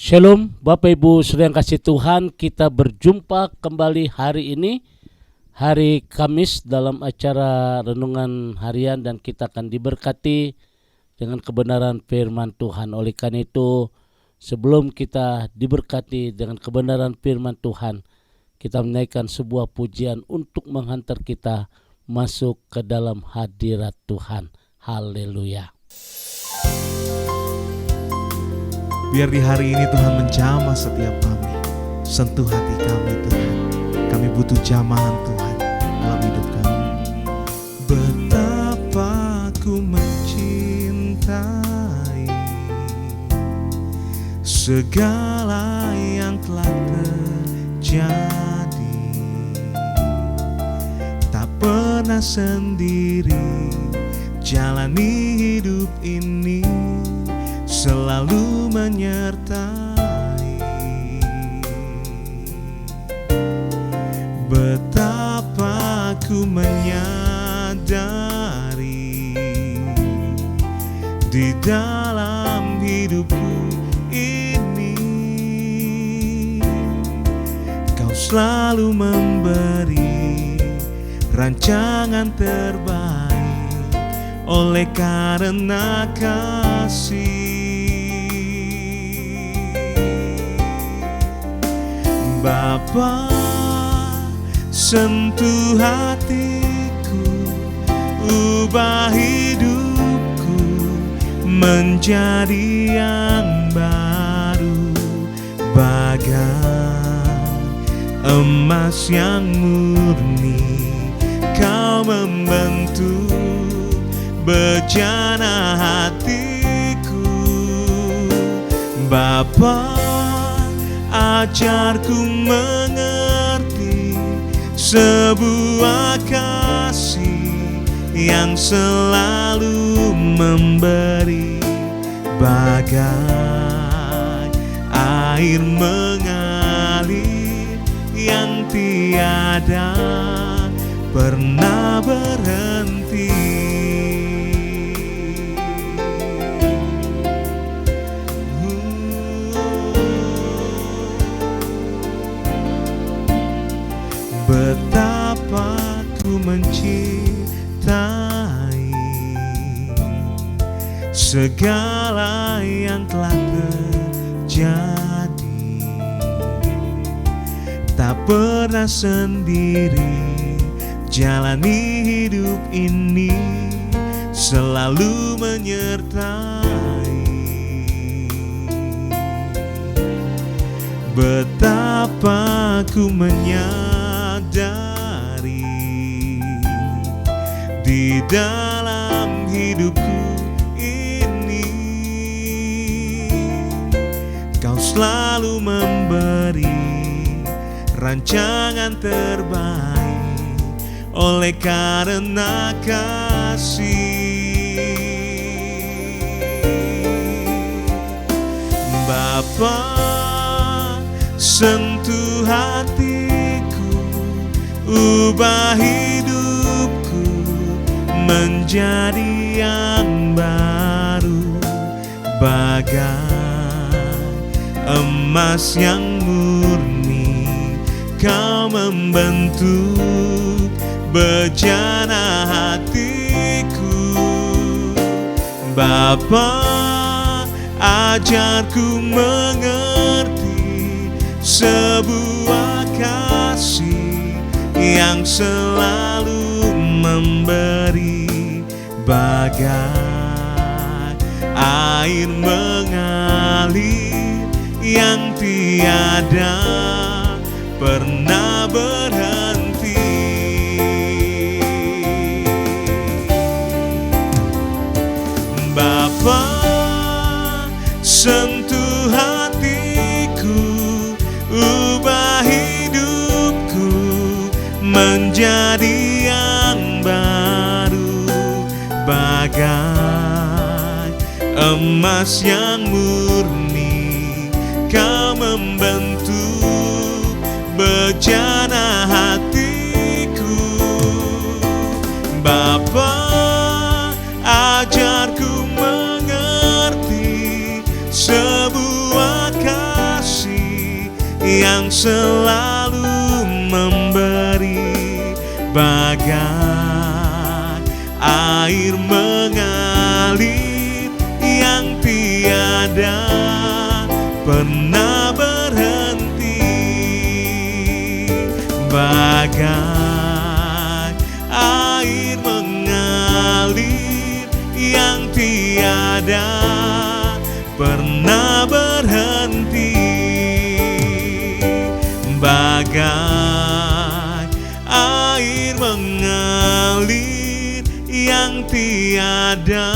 Shalom Bapak Ibu Saudara yang kasih Tuhan, kita berjumpa kembali hari ini, hari Kamis dalam acara renungan harian, dan kita akan diberkati dengan kebenaran firman Tuhan. Oleh karena itu, sebelum kita diberkati dengan kebenaran firman Tuhan, kita menaikkan sebuah pujian untuk menghantar kita masuk ke dalam hadirat Tuhan. Haleluya. Biar di hari ini Tuhan menjamah setiap kami. Sentuh hati kami Tuhan. Kami butuh jamahan Tuhan dalam hidup kami. Betapa ku mencintai segala yang telah terjadi. Tak pernah sendiri jalani hidup ini, selalu menyertai. Betapa ku menyadari di dalam hidupku ini Kau selalu memberi rancangan terbaik oleh karena kasih. Bapa, sentuh hatiku, ubah hidupku menjadi yang baru, bagai emas yang murni. Kau membentuk bejana hatiku. Bapa, ajarku mengerti sebuah kasih yang selalu memberi, bagai air mengalir yang tiada pernah berhenti. Betapa ku mencintai segala yang telah terjadi. Tak pernah sendiri jalani hidup ini, selalu menyertai. Betapa ku menyadari di dalam hidupku ini Kau selalu memberi rancangan terbaik oleh karena kasih. Bapa, sentuh hatiku, ubah hidupku menjadi yang baru, bagai emas yang murni. Kau membentuk bejana hatiku. Bapa, ajarku mengerti sebuah kasih yang selalu memberi, bagai air mengalir yang tiada pernah berhenti. Bapa, sentuh hatiku, ubah hidupku menjadi yang baru, bagai emas yang murni. Kau membentuk bejana hatiku. Bapa, ajarku mengerti sebuah kasih yang selalu memberi, bagai air mengalir yang tiada pernah berhenti, bagai air mengalir yang tiada pernah berhenti, bagai air mengalir yang tiada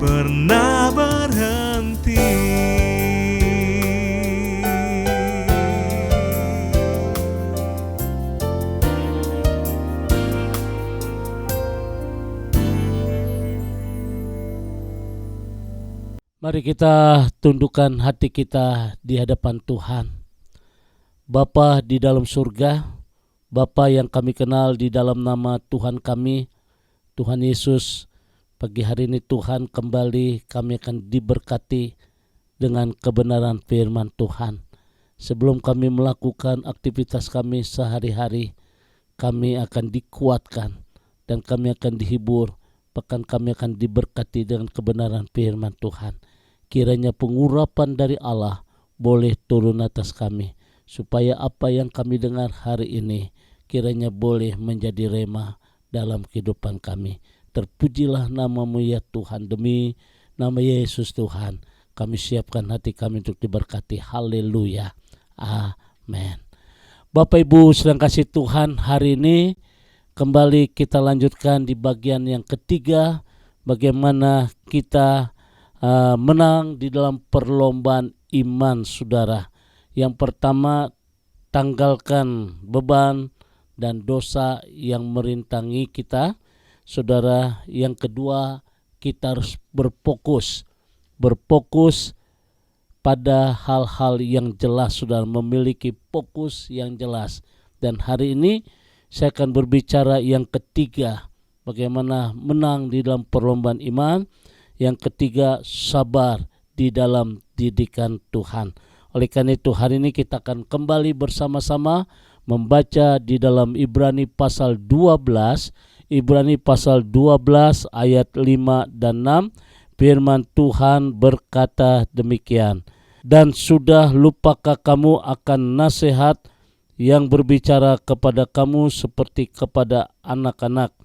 pernah berhenti. Mari kita tundukkan hati kita di hadapan Tuhan. Bapa di dalam surga, Bapa yang kami kenal di dalam nama Tuhan kami, Tuhan Yesus, pagi hari ini Tuhan kembali kami akan diberkati dengan kebenaran firman Tuhan. Sebelum kami melakukan aktivitas kami sehari-hari, kami akan dikuatkan dan kami akan dihibur, bahkan kami akan diberkati dengan kebenaran firman Tuhan. Kiranya pengurapan dari Allah boleh turun atas kami, supaya apa yang kami dengar hari ini kiranya boleh menjadi rema dalam kehidupan kami. Terpujilah nama-Mu ya Tuhan, demi nama Yesus Tuhan kami siapkan hati kami untuk diberkati. Haleluya, amin. Bapak Ibu sedang kasih Tuhan, hari ini kembali kita lanjutkan di bagian yang ketiga, bagaimana kita menang di dalam perlombaan iman, saudara. Yang pertama, tanggalkan beban dan dosa yang merintangi kita, saudara. Yang kedua, kita harus berfokus pada hal-hal yang jelas, saudara, memiliki fokus yang jelas. Dan hari ini saya akan berbicara yang ketiga, bagaimana menang di dalam perlombaan iman. Yang ketiga, sabar di dalam didikan Tuhan. Oleh karena itu hari ini kita akan kembali bersama-sama membaca di dalam Ibrani pasal 12, Ibrani pasal 12 ayat 5 dan 6. Firman Tuhan berkata demikian, dan sudah lupakah kamu akan nasihat yang berbicara kepada kamu seperti kepada anak-anak?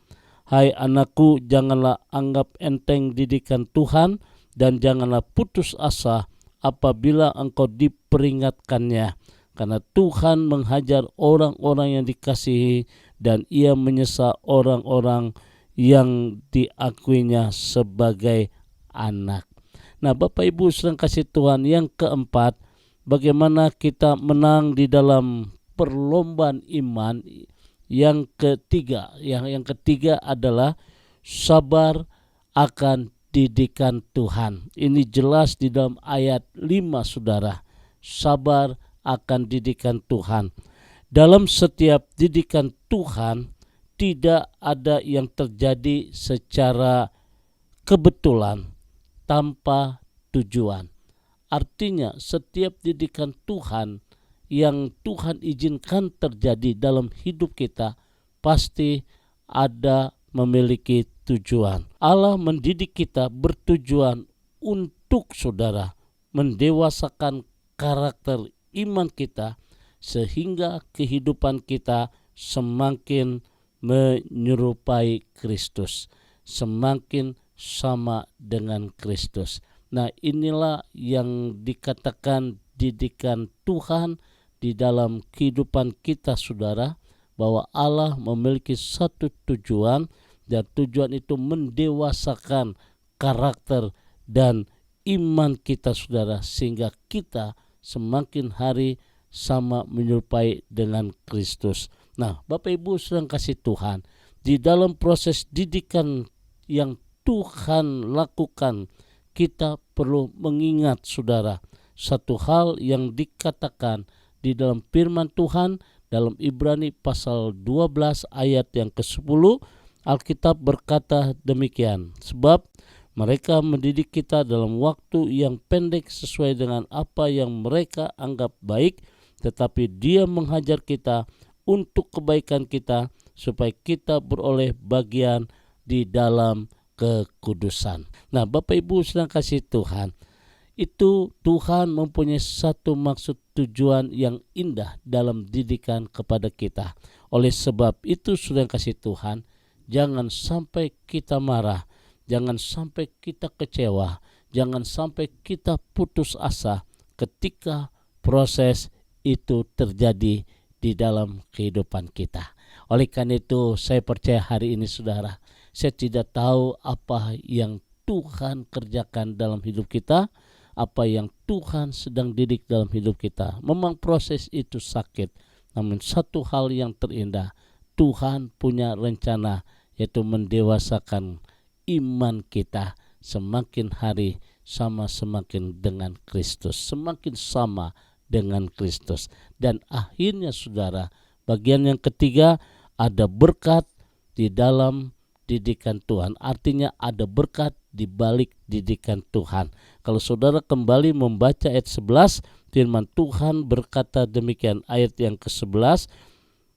Hai anakku, janganlah anggap enteng didikan Tuhan dan janganlah putus asa apabila engkau diperingatkannya. Karena Tuhan menghajar orang-orang yang dikasihi dan Ia menyesa orang-orang yang diakuinya sebagai anak. Nah, Bapak Ibu sedang kasih Tuhan, yang keempat, bagaimana kita menang di dalam perlombaan iman. Yang ketiga adalah sabar akan didikan Tuhan. Ini jelas di dalam ayat 5, saudara. Sabar akan didikan Tuhan. Dalam setiap didikan Tuhan, tidak ada yang terjadi secara kebetulan tanpa tujuan. Artinya setiap didikan Tuhan yang Tuhan izinkan terjadi dalam hidup kita pasti ada memiliki tujuan. Allah mendidik kita bertujuan untuk, saudara, mendewasakan karakter iman kita sehingga kehidupan kita semakin menyerupai Kristus, semakin sama dengan Kristus. Nah, inilah yang dikatakan didikan Tuhan di dalam kehidupan kita, saudara, bahwa Allah memiliki satu tujuan, dan tujuan itu mendewasakan karakter dan iman kita, saudara, sehingga kita semakin hari sama menyerupai dengan Kristus. Nah, Bapak Ibu sedang kasih Tuhan, di dalam proses didikan yang Tuhan lakukan, kita perlu mengingat, saudara, satu hal yang dikatakan di dalam firman Tuhan dalam Ibrani pasal 12 ayat yang ke-10. Alkitab berkata demikian, sebab Mereka mendidik kita dalam waktu yang pendek sesuai dengan apa yang mereka anggap baik, tetapi Dia menghajar kita untuk kebaikan kita supaya kita beroleh bagian di dalam kekudusan. Nah, Bapak Ibu sedang kasih Tuhan, itu Tuhan mempunyai satu maksud tujuan yang indah dalam didikan kepada kita. Oleh sebab itu sedang kasih Tuhan, jangan sampai kita marah, jangan sampai kita kecewa, jangan sampai kita putus asa ketika proses itu terjadi di dalam kehidupan kita. Oleh karena itu saya percaya hari ini saudara, saya tidak tahu apa yang Tuhan kerjakan dalam hidup kita, apa yang Tuhan sedang didik dalam hidup kita. Memang proses itu sakit, namun satu hal yang terindah, Tuhan punya rencana, yaitu mendewasakan iman kita semakin hari semakin dengan Kristus, semakin sama dengan Kristus. Dan akhirnya saudara, bagian yang ketiga, ada berkat di dalam didikan Tuhan. Artinya ada berkat di balik didikan Tuhan. Kalau saudara kembali membaca ayat 11, firman Tuhan berkata demikian, ayat yang ke-11,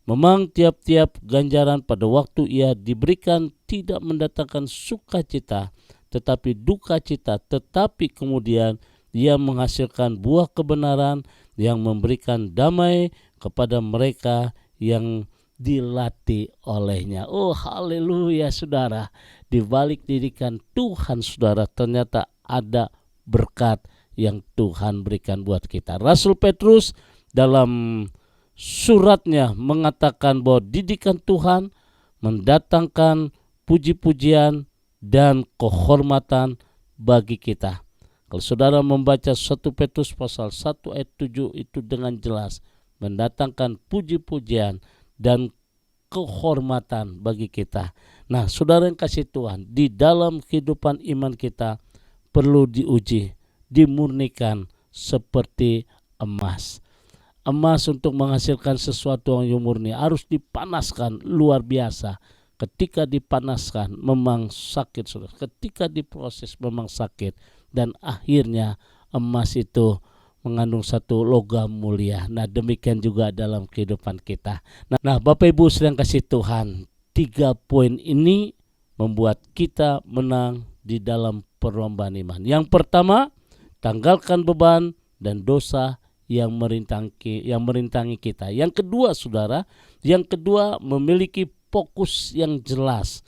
memang tiap-tiap ganjaran pada waktu ia diberikan tidak mendatangkan sukacita, tetapi duka cita, tetapi kemudian ia menghasilkan buah kebenaran yang memberikan damai kepada mereka yang dilatih olehnya. Oh haleluya saudara, di balik didikan Tuhan saudara ternyata ada berkat yang Tuhan berikan buat kita. Rasul Petrus dalam suratnya mengatakan bahwa didikan Tuhan mendatangkan puji-pujian dan kehormatan bagi kita. Kalau saudara membaca 1 Petrus pasal 1 ayat 7 itu dengan jelas mendatangkan puji-pujian dan kehormatan bagi kita. Nah, saudara yang kasih Tuhan, di dalam kehidupan iman kita perlu diuji, dimurnikan seperti emas. Emas untuk menghasilkan sesuatu yang murni harus dipanaskan luar biasa. Ketika dipanaskan memang sakit, saudara. Ketika diproses memang sakit. Dan akhirnya emas itu mengandung satu logam mulia. Nah, demikian juga dalam kehidupan kita. Nah, Bapak Ibu sedang kasih Tuhan, 3 poin ini membuat kita menang di dalam perlombaan iman. Yang pertama, tanggalkan beban dan dosa yang merintangi kita. Yang kedua, saudara, memiliki fokus yang jelas.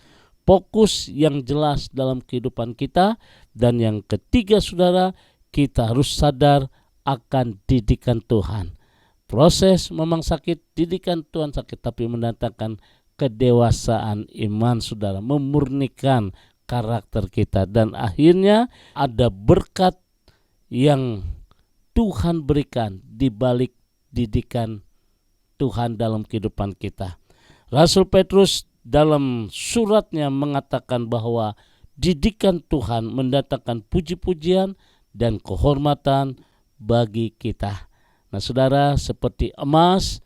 Fokus yang jelas dalam kehidupan kita. Dan yang ketiga, saudara, kita harus sadar akan didikan Tuhan. Proses memang sakit, didikan Tuhan sakit, tapi mendatangkan kedewasaan iman saudara, memurnikan karakter kita. Dan akhirnya ada berkat yang Tuhan berikan di balik didikan Tuhan dalam kehidupan kita. Rasul Petrus dalam suratnya mengatakan bahwa didikan Tuhan mendatangkan puji-pujian dan kehormatan bagi kita. Nah saudara, seperti emas,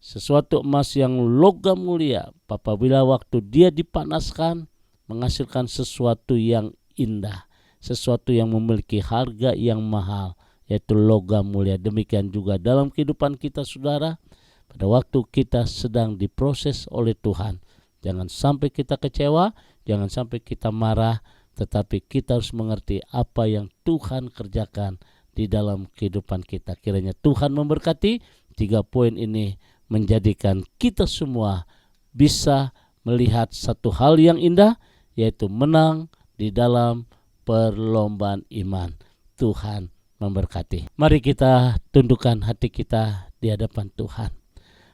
sesuatu emas yang logam mulia, apabila waktu dia dipanaskan menghasilkan sesuatu yang indah, sesuatu yang memiliki harga yang mahal, yaitu logam mulia. Demikian juga dalam kehidupan kita saudara, pada waktu kita sedang diproses oleh Tuhan, jangan sampai kita kecewa, jangan sampai kita marah, tetapi kita harus mengerti apa yang Tuhan kerjakan di dalam kehidupan kita. Kiranya Tuhan memberkati. 3 poin ini menjadikan kita semua bisa melihat satu hal yang indah, yaitu menang di dalam perlombaan iman. Tuhan memberkati. Mari kita tundukkan hati kita di hadapan Tuhan.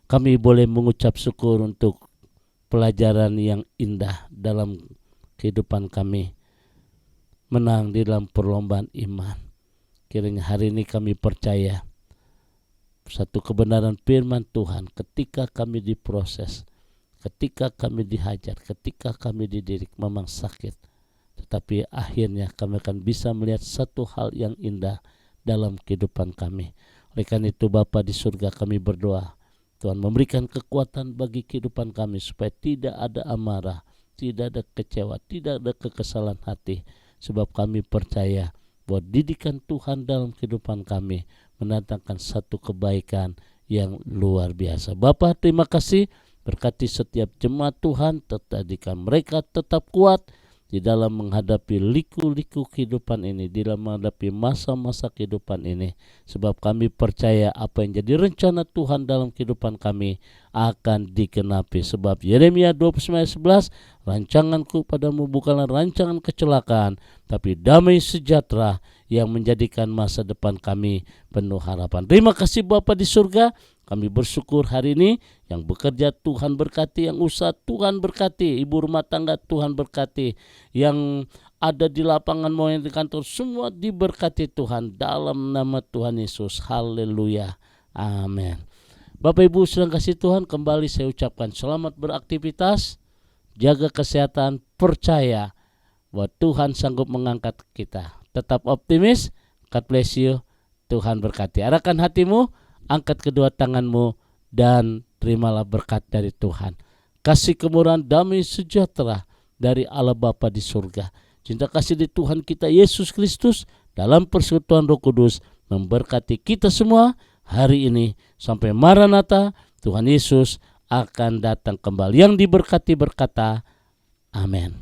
Kami boleh mengucap syukur untuk pelajaran yang indah dalam kehidupan kami, menang di dalam perlombaan iman. Kiranya hari ini kami percaya satu kebenaran firman Tuhan, ketika kami diproses, ketika kami dihajar, ketika kami dididik memang sakit, tetapi akhirnya kami akan bisa melihat satu hal yang indah dalam kehidupan kami. Oleh karena itu Bapa di surga, kami berdoa Tuhan memberikan kekuatan bagi kehidupan kami supaya tidak ada amarah, tidak ada kecewa, tidak ada kekesalan hati, sebab kami percaya bahwa didikan Tuhan dalam kehidupan kami mendatangkan satu kebaikan yang luar biasa. Bapa, terima kasih, berkati setiap jemaat Tuhan, jadikan mereka tetap kuat di dalam menghadapi liku-liku kehidupan ini, di dalam menghadapi masa-masa kehidupan ini. Sebab kami percaya apa yang jadi rencana Tuhan dalam kehidupan kami akan dikenapi. Sebab Yeremia 29:11, rancanganku padamu bukanlah rancangan kecelakaan, tapi damai sejahtera yang menjadikan masa depan kami penuh harapan. Terima kasih Bapa di surga. Kami bersyukur hari ini yang bekerja Tuhan berkati, yang usaha Tuhan berkati, ibu rumah tangga Tuhan berkati, yang ada di lapangan maupun di kantor semua diberkati Tuhan dalam nama Tuhan Yesus. Haleluya. Amin. Bapak Ibu sedang kasih Tuhan, kembali saya ucapkan selamat beraktivitas, jaga kesehatan, percaya bahwa Tuhan sanggup mengangkat kita. Tetap optimis. God bless you. Tuhan berkati. Arahkan hatimu, angkat kedua tanganmu, dan terimalah berkat dari Tuhan. Kasih kemurahan, damai sejahtera dari Allah Bapa di surga, cinta kasih di Tuhan kita Yesus Kristus dalam persekutuan Roh Kudus memberkati kita semua hari ini sampai Maranatha. Tuhan Yesus akan datang kembali. Yang diberkati berkata, amin.